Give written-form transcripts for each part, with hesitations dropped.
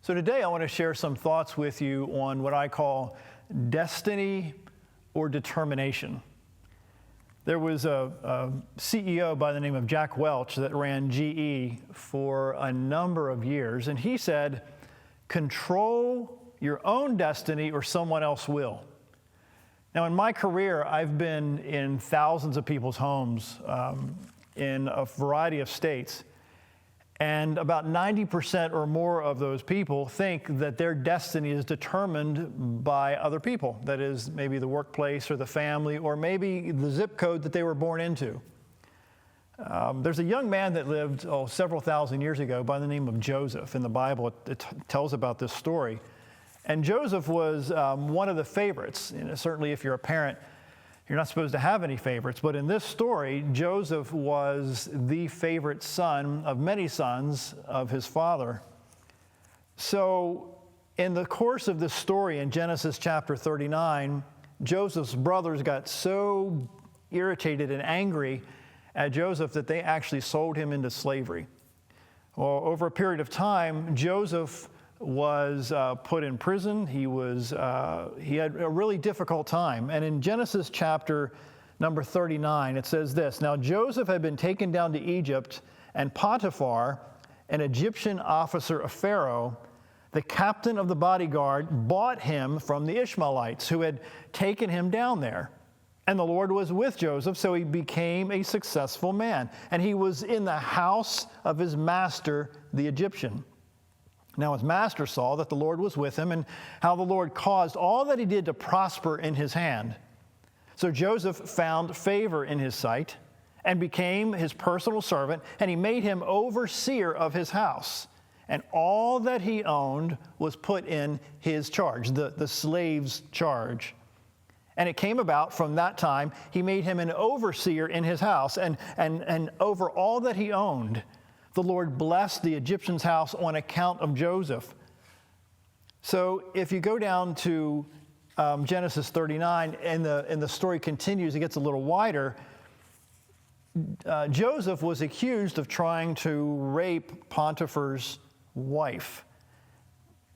So today I want to share some thoughts with you on what I call destiny or determination. There was a CEO by the name of Jack Welch that ran GE for a number of years, and he said, control your own destiny or someone else will. Now, in my career, I've been in thousands of people's homes in a variety of states. And about 90% or more of those people think that their destiny is determined by other people. That is, maybe the workplace or the family or maybe the zip code that they were born into. There's a young man that lived several thousand years ago by the name of Joseph. In the Bible, it tells about this story. And Joseph was one of the favorites. Certainly, if you're a parent, you're not supposed to have any favorites, but in this story, Joseph was the favorite son of many sons of his father. So in the course of this story in Genesis chapter 39, Joseph's brothers got so irritated and angry at Joseph that they actually sold him into slavery. Well, over a period of time, Joseph was put in prison. He had a really difficult time. And in Genesis chapter number 39, it says this, "Now Joseph had been taken down to Egypt, and Potiphar, an Egyptian officer of Pharaoh, the captain of the bodyguard, bought him from the Ishmaelites who had taken him down there. And the Lord was with Joseph, so he became a successful man. And he was in the house of his master, the Egyptian. Now his master saw that the Lord was with him and how the Lord caused all that he did to prosper in his hand. So Joseph found favor in his sight and became his personal servant, and he made him overseer of his house. And all that he owned was put in his charge, the slave's charge. And it came about from that time, he made him an overseer in his house, and over all that he owned. The Lord blessed the Egyptian's house on account of Joseph." So if you go down to Genesis 39, and the story continues, it gets a little wider. Joseph was accused of trying to rape Potiphar's wife.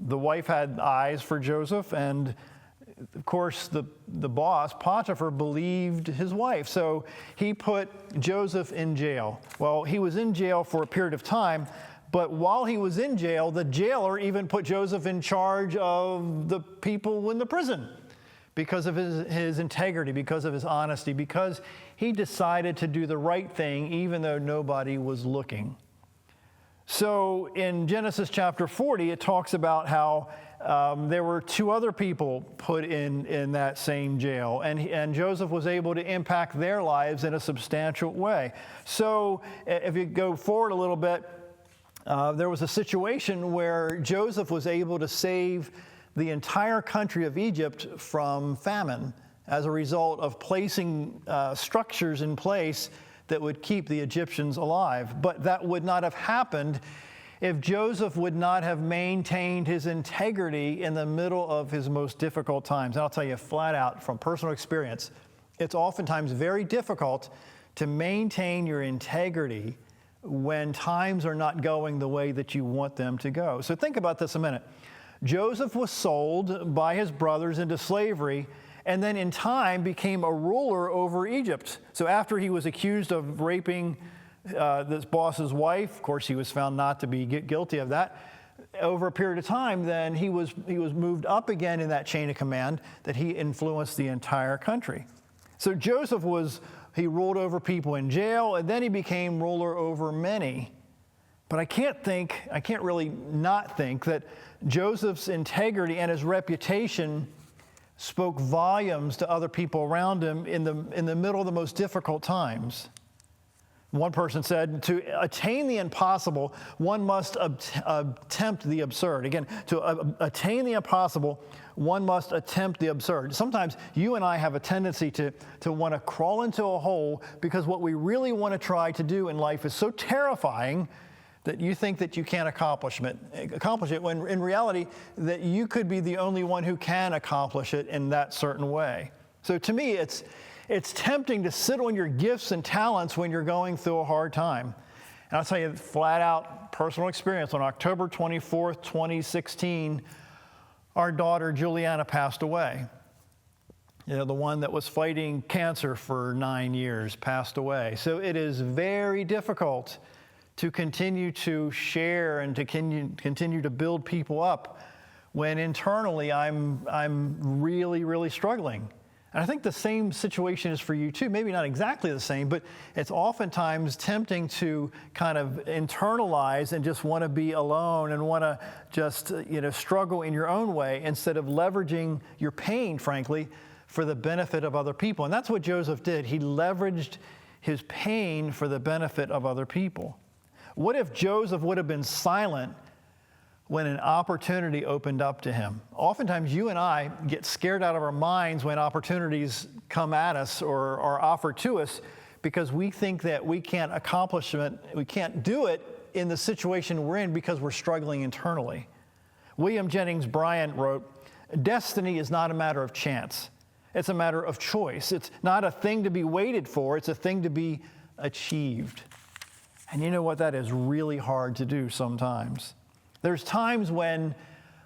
The wife had eyes for Joseph, and of course, the boss, Potiphar, believed his wife. So he put Joseph in jail. Well, he was in jail for a period of time, but while he was in jail, the jailer even put Joseph in charge of the people in the prison because of his integrity, because of his honesty, because he decided to do the right thing even though nobody was looking. So in Genesis chapter 40, it talks about how there were two other people put in that same jail, and Joseph was able to impact their lives in a substantial way. So if you go forward a little bit, there was a situation where Joseph was able to save the entire country of Egypt from famine as a result of placing structures in place that would keep the Egyptians alive. But that would not have happened if Joseph would not have maintained his integrity in the middle of his most difficult times. And I'll tell you flat out from personal experience, it's oftentimes very difficult to maintain your integrity when times are not going the way that you want them to go. So think about this a minute. Joseph was sold by his brothers into slavery, and then in time became a ruler over Egypt. So after he was accused of raping this boss's wife, of course he was found not to be guilty of that. Over a period of time, then he was moved up again in that chain of command that he influenced the entire country. So Joseph he ruled over people in jail, and then he became ruler over many. But I can't really not think that Joseph's integrity and his reputation spoke volumes to other people around him in the middle of the most difficult times. One person said, to attain the impossible, one must attempt the absurd. Again, to attain the impossible, one must attempt the absurd. Sometimes you and I have a tendency to want to crawl into a hole because what we really want to try to do in life is so terrifying that you think that you can't accomplish it, when in reality that you could be the only one who can accomplish it in that certain way. So to me, it's tempting to sit on your gifts and talents when you're going through a hard time. And I'll tell you flat out personal experience. On October 24th, 2016, our daughter Juliana passed away. You know, the one that was fighting cancer for 9 years passed away. So it is very difficult to continue to share and to continue to build people up when internally I'm really, really struggling. And I think the same situation is for you too. Maybe not exactly the same, but it's oftentimes tempting to kind of internalize and just want to be alone and want to just, struggle in your own way instead of leveraging your pain, frankly, for the benefit of other people. And that's what Joseph did. He leveraged his pain for the benefit of other people. What if Joseph would have been silent when an opportunity opened up to him? Oftentimes you and I get scared out of our minds when opportunities come at us or are offered to us because we think that we can't accomplish it, we can't do it in the situation we're in because we're struggling internally. William Jennings Bryan wrote, "Destiny is not a matter of chance. It's a matter of choice. It's not a thing to be waited for. It's a thing to be achieved." And you know what? That is really hard to do sometimes. There's times when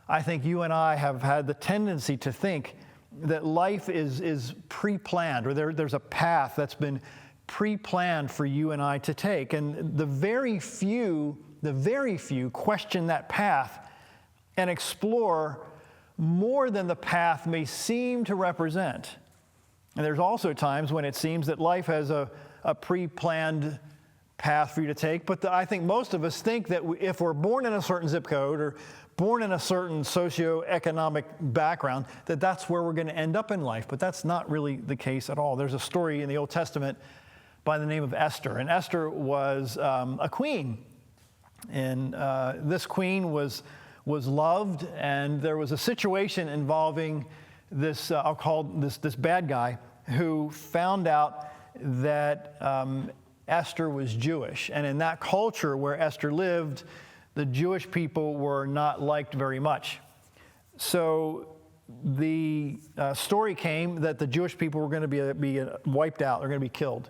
I think you and I have had the tendency to think that life is pre-planned, or there's a path that's been pre-planned for you and I to take. And the very few question that path and explore more than the path may seem to represent. And there's also times when it seems that life has a pre-planned path for you to take, but I think most of us think that if we're born in a certain zip code or born in a certain socioeconomic background, that that's where we're going to end up in life. But that's not really the case at all. There's a story in the Old Testament by the name of Esther, and Esther was a queen, and this queen was loved, and there was a situation involving this I'll call this bad guy who found out that Esther was Jewish. And in that culture where Esther lived, the Jewish people were not liked very much. So the story came that the Jewish people were going to be wiped out. They're going to be killed.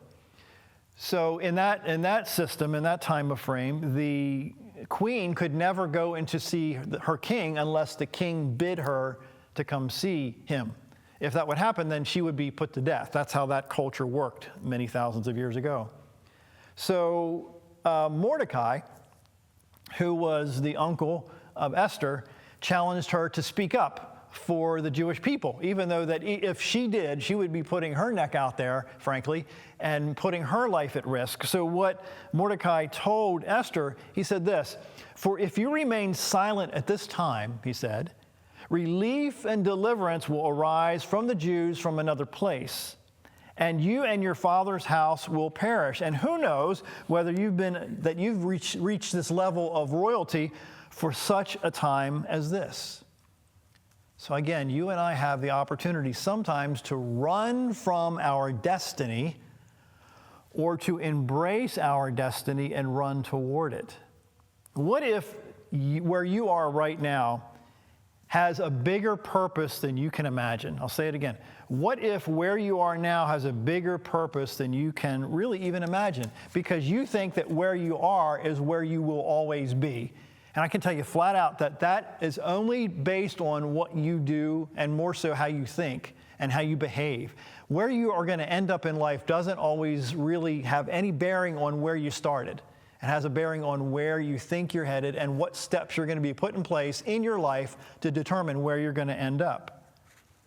So in that system, in that time of frame, the queen could never go in to see her king unless the king bid her to come see him. If that would happen, then she would be put to death. That's how that culture worked many thousands of years ago. So Mordecai, who was the uncle of Esther, challenged her to speak up for the Jewish people, even though that if she did, she would be putting her neck out there, frankly, and putting her life at risk. So what Mordecai told Esther, he said this, "For if you remain silent at this time," he said, "relief and deliverance will arise from the Jews from another place. And you and your father's house will perish. And who knows whether you've reached this level of royalty for such a time as this." So again, you and I have the opportunity sometimes to run from our destiny or to embrace our destiny and run toward it. What if where you are right now has a bigger purpose than you can imagine? I'll say it again. What if where you are now has a bigger purpose than you can really even imagine? Because you think that where you are is where you will always be. And I can tell you flat out that that is only based on what you do and more so how you think and how you behave. Where you are going to end up in life doesn't always really have any bearing on where you started. It has a bearing on where you think you're headed and what steps you're going to be put in place in your life to determine where you're going to end up.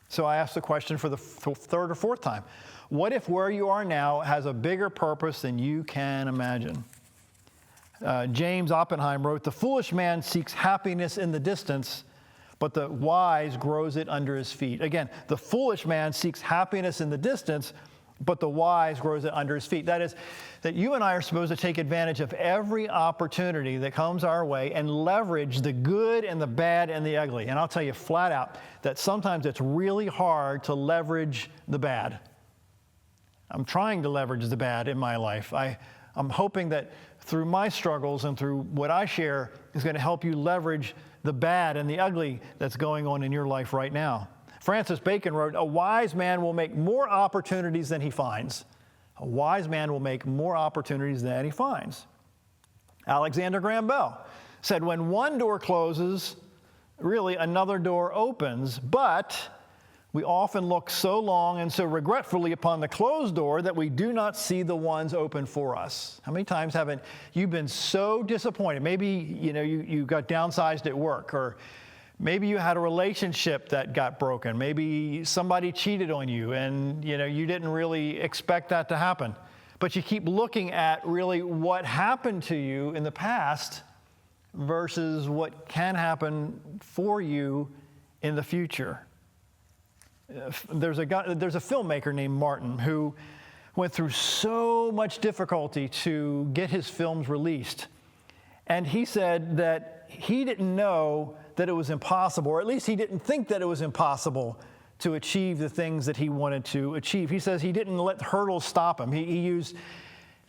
So I asked the question for the third or fourth time. What if where you are now has a bigger purpose than you can imagine? James Oppenheim wrote, "The foolish man seeks happiness in the distance, but the wise grows it under his feet." Again, the foolish man seeks happiness in the distance, but the wise grows it under his feet. That is, that you and I are supposed to take advantage of every opportunity that comes our way and leverage the good and the bad and the ugly. And I'll tell you flat out that sometimes it's really hard to leverage the bad. I'm trying to leverage the bad in my life. I'm hoping that through my struggles and through what I share is going to help you leverage the bad and the ugly that's going on in your life right now. Francis Bacon wrote, "A wise man will make more opportunities than he finds." A wise man will make more opportunities than he finds. Alexander Graham Bell said, when one door closes, really another door opens, but we often look so long and so regretfully upon the closed door that we do not see the ones open for us. How many times haven't you been so disappointed? Maybe, you got downsized at work, or maybe you had a relationship that got broken. Maybe somebody cheated on you and, you didn't really expect that to happen. But you keep looking at really what happened to you in the past versus what can happen for you in the future. There's a filmmaker named Martin who went through so much difficulty to get his films released. And he said that he didn't know that it was impossible, or at least he didn't think that it was impossible to achieve the things that he wanted to achieve. He says he didn't let hurdles stop him. He used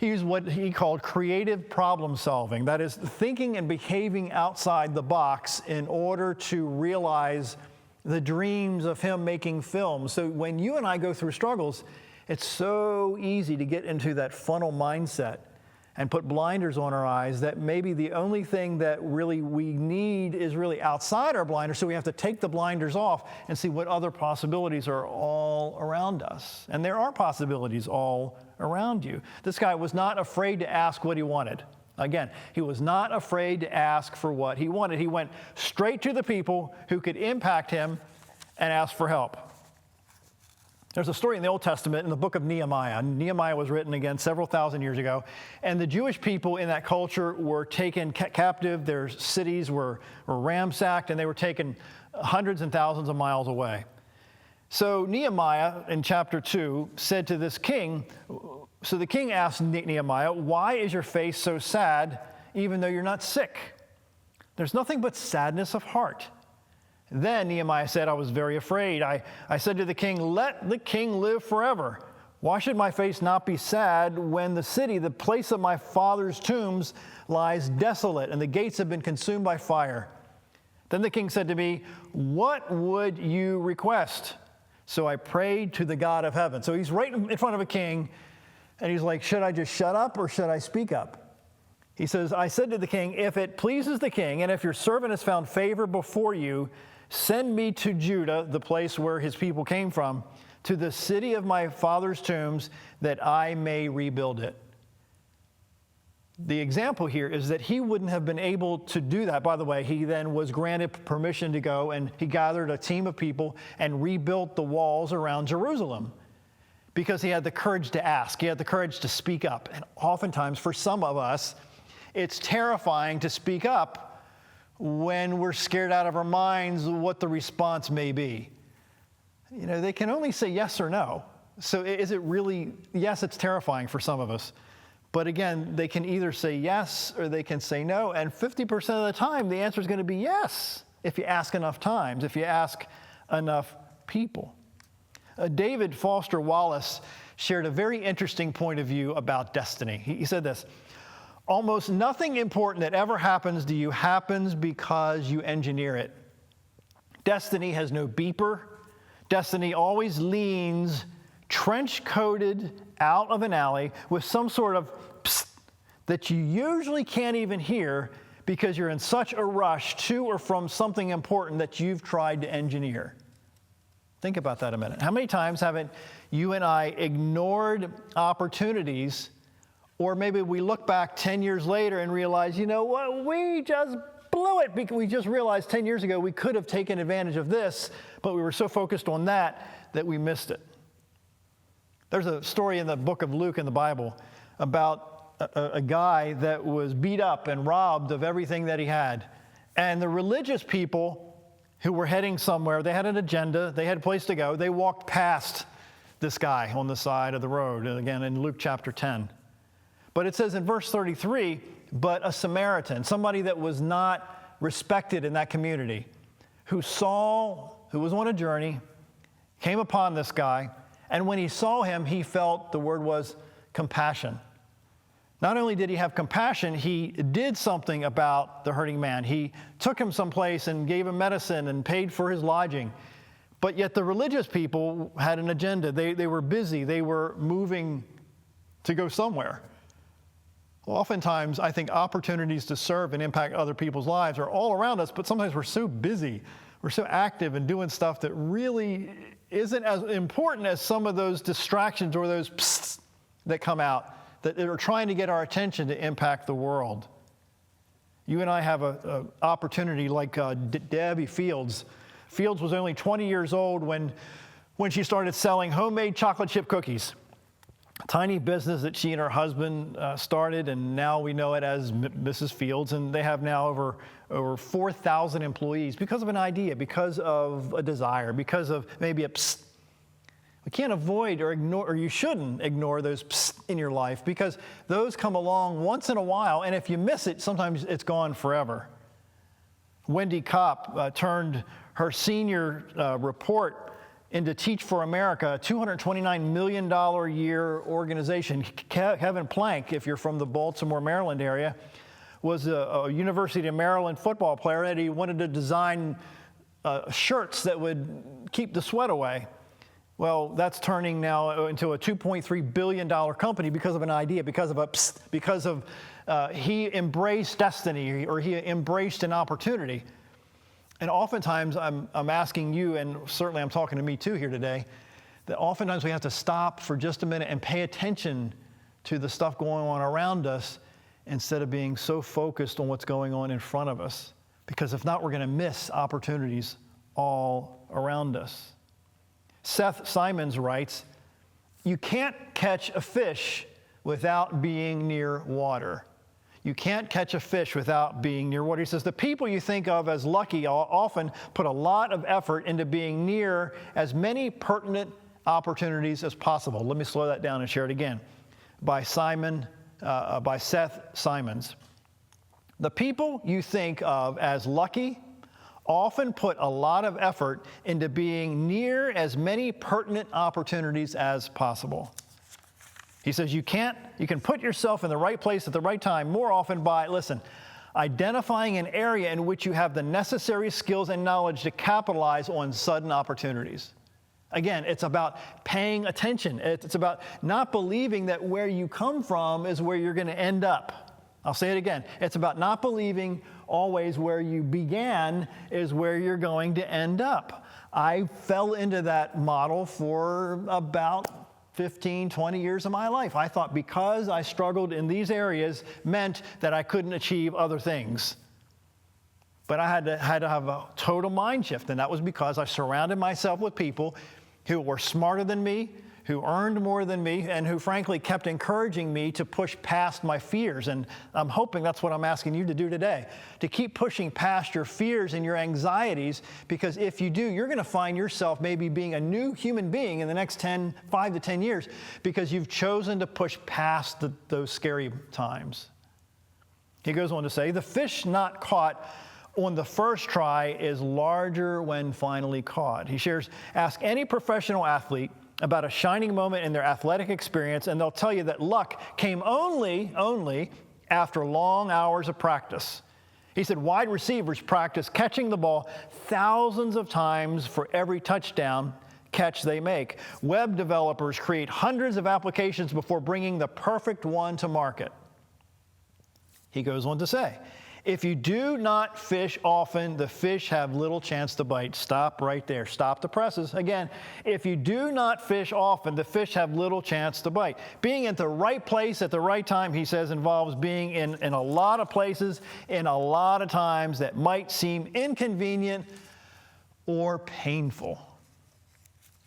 what he called creative problem solving. That is, thinking and behaving outside the box in order to realize the dreams of him making films. So when you and I go through struggles, it's so easy to get into that funnel mindset and put blinders on our eyes that maybe the only thing that really we need is really outside our blinders. So we have to take the blinders off and see what other possibilities are all around us. And there are possibilities all around you. This guy was not afraid to ask what he wanted. Again, he was not afraid to ask for what he wanted. He went straight to the people who could impact him and ask for help. There's a story in the Old Testament in the book of Nehemiah. Nehemiah was written again several thousand years ago, and the Jewish people in that culture were taken captive. Their cities were ransacked, and they were taken hundreds and thousands of miles away. So Nehemiah, in chapter 2, said to this king, so the king asked Nehemiah, why is your face so sad, even though you're not sick? There's nothing but sadness of heart. Then Nehemiah said, I was very afraid. I said to the king, let the king live forever. Why should my face not be sad when the city, the place of my father's tombs, lies desolate and the gates have been consumed by fire? Then the king said to me, what would you request? So I prayed to the God of heaven. So he's right in front of a king, and he's like, should I just shut up or should I speak up? He says, I said to the king, if it pleases the king, and if your servant has found favor before you, send me to Judah, the place where his people came from, to the city of my father's tombs, that I may rebuild it. The example here is that he wouldn't have been able to do that. By the way, he then was granted permission to go, and he gathered a team of people and rebuilt the walls around Jerusalem because he had the courage to ask. He had the courage to speak up. And oftentimes, for some of us, it's terrifying to speak up when we're scared out of our minds what the response may be. They can only say yes or no. So is it really, yes, it's terrifying for some of us. But again, they can either say yes or they can say no. And 50% of the time, the answer is going to be yes if you ask enough times, if you ask enough people. David Foster Wallace shared a very interesting point of view about destiny. He said this, almost nothing important that ever happens to you happens because you engineer it. Destiny has no beeper. Destiny always leans trench-coated out of an alley with some sort of psst that you usually can't even hear because you're in such a rush to or from something important that you've tried to engineer. Think about that a minute. How many times haven't you and I ignored opportunities, or maybe we look back 10 years later and realize, you know what, we just blew it because we just realized 10 years ago we could have taken advantage of this, but we were so focused on that we missed it. There's a story in the book of Luke in the Bible about a guy that was beat up and robbed of everything that he had. And the religious people who were heading somewhere, they had an agenda, they had a place to go, they walked past this guy on the side of the road, and again in Luke chapter 10. But it says in verse 33, but a Samaritan, somebody that was not respected in that community, who was on a journey, came upon this guy, and when he saw him, he felt, the word was compassion. Not only did he have compassion, he did something about the hurting man. He took him someplace and gave him medicine and paid for his lodging. But yet the religious people had an agenda. They were busy. They were moving to go somewhere. Oftentimes, I think opportunities to serve and impact other people's lives are all around us, but sometimes we're so busy, we're so active and doing stuff that really isn't as important as some of those distractions or those pssts that come out that are trying to get our attention to impact the world. You and I have an opportunity like Debbie Fields. Fields was only 20 years old when she started selling homemade chocolate chip cookies. A tiny business that she and her husband started, and now we know it as Mrs. Fields, and they have now over 4,000 employees because of an idea, because of a desire, because of maybe a psst. We can't avoid or ignore, or you shouldn't ignore those psst in your life, because those come along once in a while, and if you miss it, sometimes it's gone forever. Wendy Kopp turned her senior report into Teach for America, a $229 million a year organization. Kevin Plank, if you're from the Baltimore, Maryland area, was a University of Maryland football player, and he wanted to design shirts that would keep the sweat away. Well, that's turning now into a $2.3 billion company because of an idea, because of he embraced destiny, or he embraced an opportunity. And oftentimes I'm asking you, and certainly I'm talking to me too here today, that oftentimes we have to stop for just a minute and pay attention to the stuff going on around us instead of being so focused on what's going on in front of us. Because if not, we're going to miss opportunities all around us. Seth Simons writes, "You can't catch a fish without being near water." You can't catch a fish without being near water. He says, the people you think of as lucky often put a lot of effort into being near as many pertinent opportunities as possible. Let me slow that down and share it again. By Seth Simons. The people you think of as lucky often put a lot of effort into being near as many pertinent opportunities as possible. He says you can put yourself in the right place at the right time more often by, identifying an area in which you have the necessary skills and knowledge to capitalize on sudden opportunities. Again, it's about paying attention. It's about not believing that where you come from is where you're going to end up. I'll say it again. It's about not believing always where you began is where you're going to end up. I fell into that model for about 15, 20 years of my life. I thought because I struggled in these areas meant that I couldn't achieve other things. But I had to have a total mind shift, and that was because I surrounded myself with people who were smarter than me, who earned more than me, and who frankly kept encouraging me to push past my fears. And I'm hoping that's what I'm asking you to do today, to keep pushing past your fears and your anxieties, because if you do, you're going to find yourself maybe being a new human being in the next 5 to 10 years, because you've chosen to push past those scary times. He goes on to say, the fish not caught on the first try is larger when finally caught. He shares, ask any professional athlete about a shining moment in their athletic experience, and they'll tell you that luck came only after long hours of practice. He said wide receivers practice catching the ball thousands of times for every touchdown catch they make. Web developers create hundreds of applications before bringing the perfect one to market. He goes on to say, if you do not fish often, the fish have little chance to bite. Stop right there. Stop the presses. Again, if you do not fish often, the fish have little chance to bite. Being at the right place at the right time, he says, involves being in a lot of places, in a lot of times that might seem inconvenient or painful.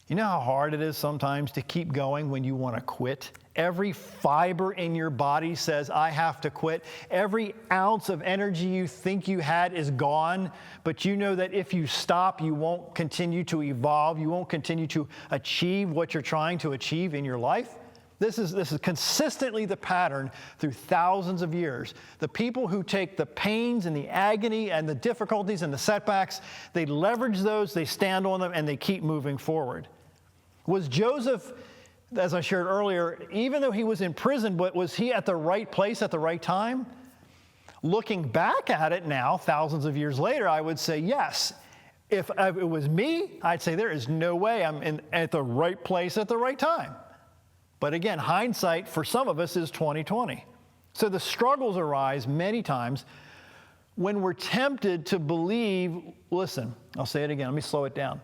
You know how hard it is sometimes to keep going when you want to quit? Every fiber in your body says, I have to quit. Every ounce of energy you think you had is gone, but you know that if you stop, you won't continue to evolve. You won't continue to achieve what you're trying to achieve in your life. This is consistently the pattern through thousands of years. The people who take the pains and the agony and the difficulties and the setbacks, they leverage those, they stand on them, and they keep moving forward. Was Joseph, as I shared earlier, even though he was in prison, but was he at the right place at the right time? Looking back at it now, thousands of years later, I would say yes. If it was me, I'd say there is no way I'm at the right place at the right time. But again, hindsight for some of us is 20/20. So the struggles arise many times when we're tempted to believe, listen, I'll say it again, let me slow it down.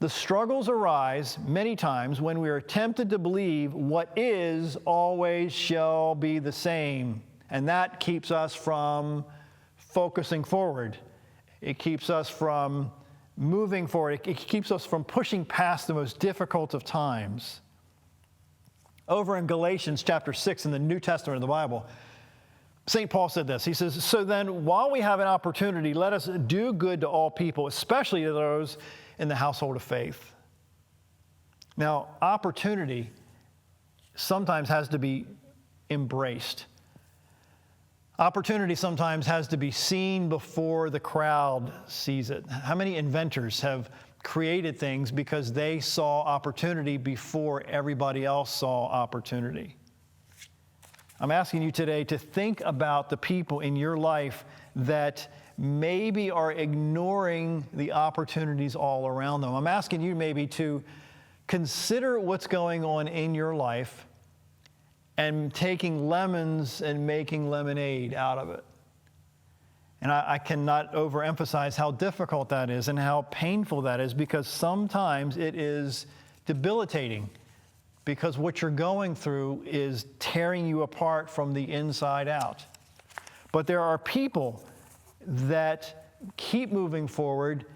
The struggles arise many times when we are tempted to believe what is always shall be the same. And that keeps us from focusing forward. It keeps us from moving forward. It keeps us from pushing past the most difficult of times. Over in Galatians chapter 6 in the New Testament of the Bible, St. Paul said this. He says, so then while we have an opportunity, let us do good to all people, especially to those in the household of faith. Now, opportunity sometimes has to be embraced. Opportunity sometimes has to be seen before the crowd sees it. How many inventors have created things because they saw opportunity before everybody else saw opportunity? I'm asking you today to think about the people in your life that maybe are ignoring the opportunities all around them. I'm asking you maybe to consider what's going on in your life and taking lemons and making lemonade out of it. And I cannot overemphasize how difficult that is and how painful that is, because sometimes it is debilitating, because what you're going through is tearing you apart from the inside out. But there are people that keep moving forward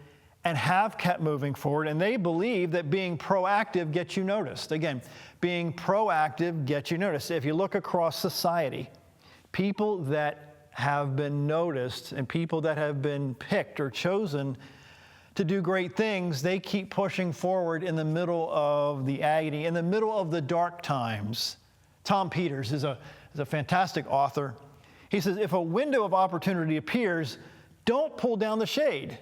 and have kept moving forward, and they believe that being proactive gets you noticed. Again, being proactive gets you noticed. If you look across society, people that have been noticed and people that have been picked or chosen to do great things, they keep pushing forward in the middle of the agony, in the middle of the dark times. Tom Peters is a fantastic author. He says, if a window of opportunity appears, don't pull down the shade.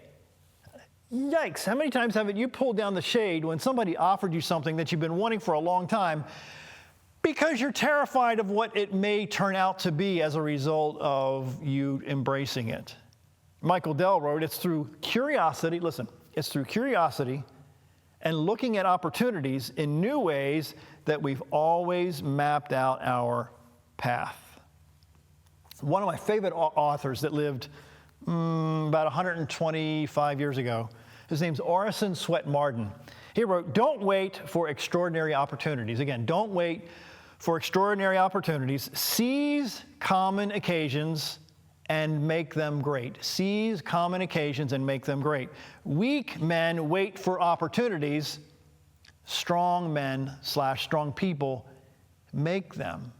Yikes, how many times haven't you pulled down the shade when somebody offered you something that you've been wanting for a long time because you're terrified of what it may turn out to be as a result of you embracing it? Michael Dell wrote, it's through curiosity, listen, it's through curiosity and looking at opportunities in new ways that we've always mapped out our path. One of my favorite authors that lived about 125 years ago, his name's Orison Swett Marden. He wrote, don't wait for extraordinary opportunities. Again, don't wait for extraordinary opportunities. Seize common occasions and make them great. Seize common occasions and make them great. Weak men wait for opportunities. Strong men / strong people make them.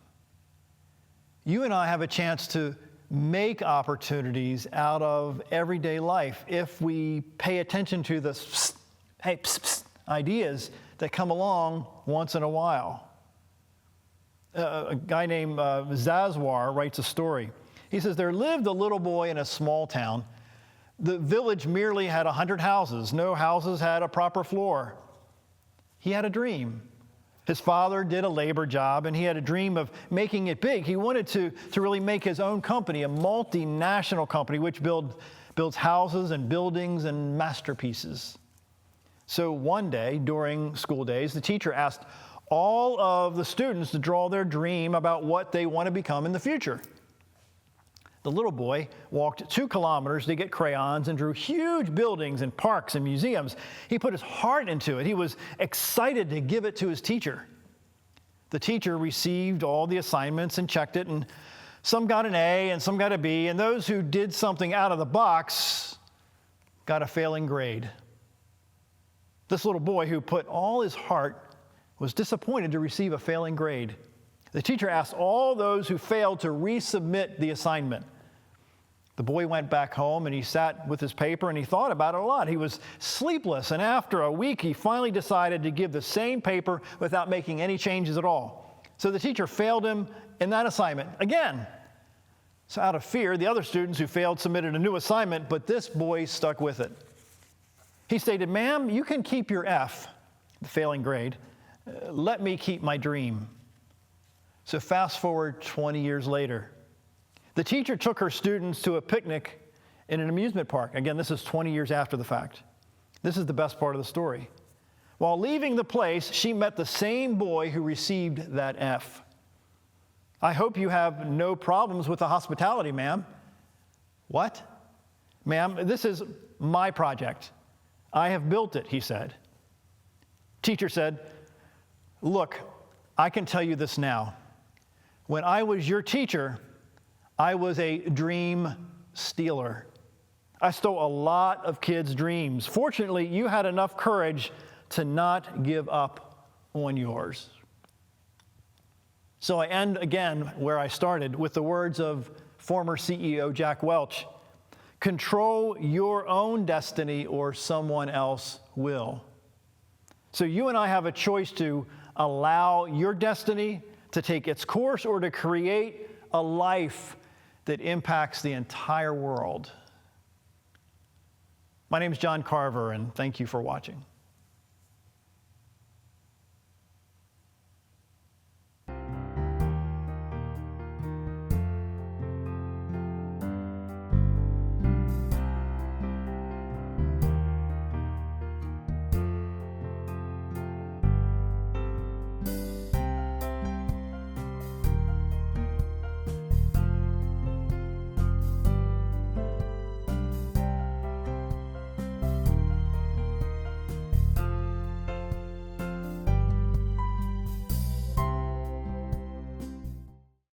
You and I have a chance to make opportunities out of everyday life if we pay attention to the ideas that come along once in a while. A guy named Zazwar writes a story. He says, there lived a little boy in a small town. The village merely had 100 houses. No houses had a proper floor. He had a dream. His father did a labor job, and he had a dream of making it big. He wanted to really make his own company, a multinational company, which builds houses and buildings and masterpieces. So one day, during school days, the teacher asked all of the students to draw their dream about what they want to become in the future. The little boy walked 2 kilometers to get crayons and drew huge buildings and parks and museums. He put his heart into it. He was excited to give it to his teacher. The teacher received all the assignments and checked it, and some got an A and some got a B, and those who did something out of the box got a failing grade. This little boy who put all his heart was disappointed to receive a failing grade. The teacher asked all those who failed to resubmit the assignment. The boy went back home and he sat with his paper and he thought about it a lot. He was sleepless, and after a week he finally decided to give the same paper without making any changes at all. So the teacher failed him in that assignment again. So out of fear, the other students who failed submitted a new assignment, but this boy stuck with it. He stated, "Ma'am, you can keep your F, the failing grade. Let me keep my dream." So fast forward 20 years later. The teacher took her students to a picnic in an amusement park. Again, this is 20 years after the fact. This is the best part of the story. While leaving the place, she met the same boy who received that F. I hope you have no problems with the hospitality, ma'am. What? Ma'am, this is my project. I have built it, he said. Teacher said, look, I can tell you this now. When I was your teacher, I was a dream stealer. I stole a lot of kids' dreams. Fortunately, you had enough courage to not give up on yours. So I end again where I started with the words of former CEO Jack Welch. Control your own destiny or someone else will. So you and I have a choice to allow your destiny to take its course or to create a life that impacts the entire world. My name is John Carver, and thank you for watching.